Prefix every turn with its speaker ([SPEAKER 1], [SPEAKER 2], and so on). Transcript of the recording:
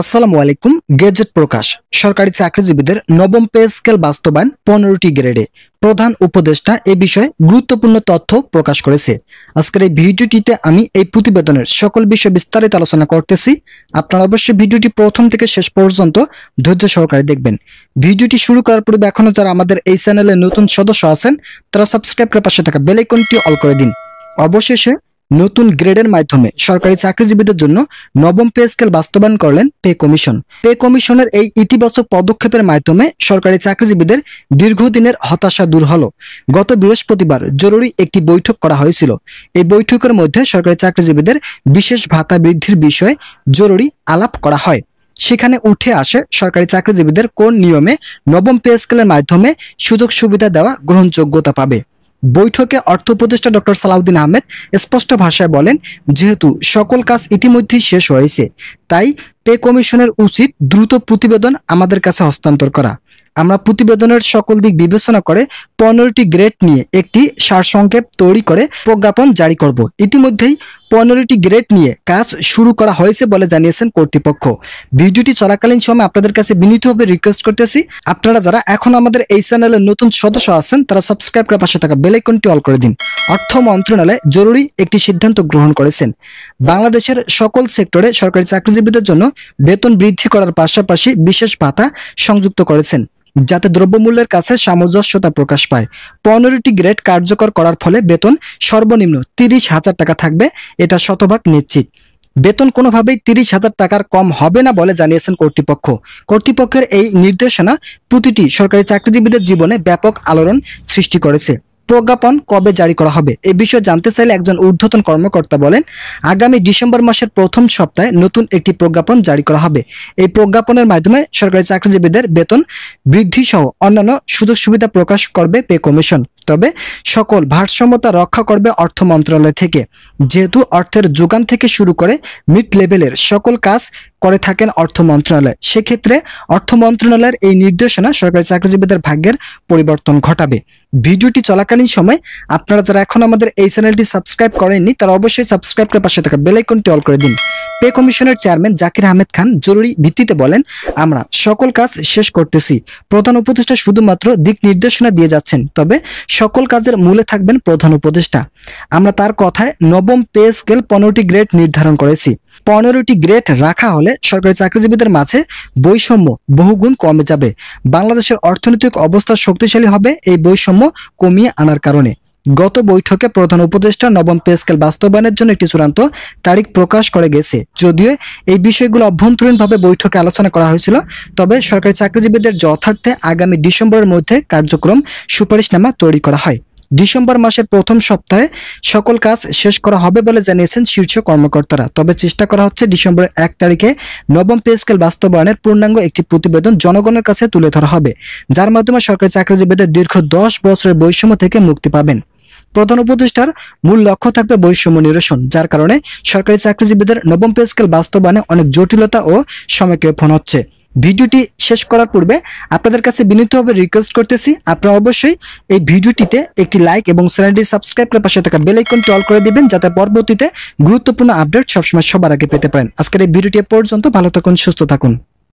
[SPEAKER 1] আসসালামু আলাইকুম। গেজেট প্রকাশ। সরকারি চাকরিজীবীদের নবম পে স্কেল বাস্তবায়ন 15টি গ্রেডে। প্রধান উপদেষ্টা এ বিষয়ে গুরুত্বপূর্ণ তথ্য প্রকাশ করেছে। আজকের এই ভিডিওটিতে আমি এই প্রতিবেদনের সকল বিষয় বিস্তারিত আলোচনা করতেছি। আপনারা অবশ্যই ভিডিওটি প্রথম থেকে শেষ পর্যন্ত ধৈর্য সহকারে দেখবেন। ভিডিওটি শুরু করার পূর্বে এখনো যারা আমাদের এই চ্যানেলে নতুন সদস্য আছেন তারা সাবস্ক্রাইব করে পাশে থাকা বেল আইকনটি অল করে দিন। অবশেষে নতুন গ্রেডের মাধ্যমে সরকারি চাকরিজীবীদের জন্য নবম পে স্কেল বাস্তবায়ন করলেন পে কমিশন। পে কমিশনের এই ইতিবাচক পদক্ষেপের মাধ্যমে সরকারি চাকরিজীবীদের দীর্ঘদিনের হতাশা দূর হলো। গত বৃহস্পতিবার জরুরি একটি বৈঠক করা হয়েছিল। এই বৈঠকের মধ্যে সরকারি চাকরিজীবীদের বিশেষ ভাতা বৃদ্ধির বিষয়ে জরুরি আলাপ করা হয়। সেখানে উঠে আসে সরকারি চাকরিজীবীদের কোন নিয়মে নবম পে স্কেলের মাধ্যমে সুযোগ সুবিধা দেওয়া গ্রহণযোগ্যতা পাবে। বৈঠকে অর্থ উপদেষ্টা ডক্টর সালাউদ্দিন আহমেদ স্পষ্ট ভাষায় বলেন, যেহেতু সকল কাজ ইতিমধ্যেই শেষ হয়েছে, তাই পে কমিশনের উচিত দ্রুত প্রতিবেদন আমাদের কাছে হস্তান্তর করা। আমরা প্রতিবেদনের সকল দিক বিবেচনা করে 15টি গ্রেড নিয়ে একটি সারসংক্ষেপ তৈরি করে প্রজ্ঞাপন জারি করব। ইতিমধ্যেই 15টি গ্রেড নিয়ে কাজ শুরু করা হয়েছে বলে জানিয়েছেন কর্তৃপক্ষ। ভিডিওটি চলাকালীন সময় আপনাদের কাছে বিনীতভাবে রিকোয়েস্ট করতেছি, আপনারা যারা এখন আমাদের এই চ্যানেলের নতুন সদস্য আছেন তারা সাবস্ক্রাইব করে পাশে থাকা বেল আইকনটি অল করে দিন। অর্থ মন্ত্রণালয় জরুরি একটি সিদ্ধান্ত গ্রহণ করেছেন। বাংলাদেশের সকল সেক্টরে সরকারি চাকরিজীবীদের জন্য বেতন বৃদ্ধি করার পাশাপাশি বিশেষ ভাতা সংযুক্ত করেছেন, যাতে দ্রব্যমূল্যের কাছে সামঞ্জস্যতা প্রকাশ পায়। 15টি গ্রেড কার্যকর করার ফলে বেতন সর্বনিম্ন 30,000 টাকা থাকবে, এটা শতভাগ নিশ্চিত। বেতন কোনোভাবেই 30,000 টাকার কম হবে না বলে জানিয়েছেন কর্তৃপক্ষ। কর্তৃপক্ষের এই নির্দেশনা প্রতিটি সরকারি চাকরিজীবীদের জীবনে ব্যাপক আলোড়ন সৃষ্টি করেছে। প্রজ্ঞাপন কবে জারি করা হবে এ বিষয়ে জানতে চাইলে একজন ঊর্ধ্বতন কর্মকর্তা বলেন, আগামী ডিসেম্বর মাসের প্রথম সপ্তাহে নতুন একটি প্রজ্ঞাপন জারি করা হবে। এই প্রজ্ঞাপনের মাধ্যমে সরকারি চাকরিজীবীদের বেতন বৃদ্ধি সহ অন্যান্য সুযোগ সুবিধা প্রকাশ করবে পে কমিশন। তবে সকল ভারসাম্যতা রক্ষা করবে অর্থ মন্ত্রণালয় থেকে, যেহেতু অর্থের যোগান থেকে শুরু করে মিড লেভেলের সকল কাজ করে থাকেন অর্থ মন্ত্রণালয়। সেক্ষেত্রে অর্থ মন্ত্রণালয়ের এই নির্দেশনা সরকারি চাকরিজীবীদের ভাগ্যের পরিবর্তন ঘটাবে। ভিডিওটি চলাকালীন সময় আপনারা যারা এখন আমাদের এই চ্যানেলটি সাবস্ক্রাইব করেননি তারা অবশ্যই সাবস্ক্রাইব করে পাশে থাকা বেল আইকনটি অল করে দিন। পে কমিশনের চেয়ারম্যান জাকির আহমেদ খান জরুরি ভিত্তিতে বলেন, আমরা সকল কাজ শেষ করতেছি। প্রধান উপদেষ্টা শুধুমাত্র দিক নির্দেশনা দিয়ে যাচ্ছেন, তবে সকল কাজের মূলে থাকবেন প্রধান উপদেষ্টা। আমরা তার কথায় নবম পে স্কেল 15টি গ্রেড নির্ধারণ করেছি। 15টি গ্রেড রাখা হলে সরকারি চাকরিজীবীদের মাঝে বৈষম্য বহুগুণ কমে যাবে। বাংলাদেশের অর্থনৈতিক অবস্থা শক্তিশালী হবে এই বৈষম্য কমিয়ে আনার কারণে। গত বৈঠকে প্রধান উপদেষ্টা নবম পে স্কেল বাস্তবায়নের জন্য একটি চূড়ান্ত তারিখ প্রকাশ করে গেছে। যদিও এই বিষয়গুলো অভ্যন্তরীণভাবে বৈঠকে আলোচনা করা হয়েছিল, তবে সরকারি চাকরিজীবীদের যথার্থে আগামী ডিসেম্বরের মধ্যে কার্যক্রম সুপারিশনামা তৈরি করা হয়। ডিসেম্বর মাসের প্রথম সপ্তাহে সকল কাজ শেষ করা হবে বলে জানিয়েছেন শীর্ষ কর্মকর্তারা। তবে চেষ্টা করা হচ্ছে ডিসেম্বরের 1 তারিখে নবম পে স্কেল বাস্তবায়নের পূর্ণাঙ্গ একটি প্রতিবেদন জনগণের কাছে তুলে ধরা হবে, যার মাধ্যমে সরকারি চাকরিজীবীদের দীর্ঘ 10 বছরের বৈষম্য থেকে মুক্তি পাবেন। প্রধান উপদেষ্টার মূল লক্ষ্য থাকবে বৈষম্য নিরসন, যার কারণে সরকারি চাকরিজীবীদের নবম পে স্কেল বাস্তবায়নে অনেক জটিলতা ও সময়ক্ষেপণ হচ্ছে। ভিডিওটি শেষ করার পূর্বে আপনাদের কাছে বিনীতভাবে রিকোয়েস্ট করতেছি, আপনারা অবশ্যই এই ভিডিওটিতে একটি লাইক এবং চ্যানেলটি সাবস্ক্রাইব করে পাশে থাকা বেল আইকনটি অল করে দিবেন, যাতে পরবর্তীতে গুরুত্বপূর্ণ আপডেট সবসময় সবার আগে পেতে পারেন। আজকের এই ভিডিওটি পর্যন্ত ভালো থাকুন, সুস্থ থাকুন।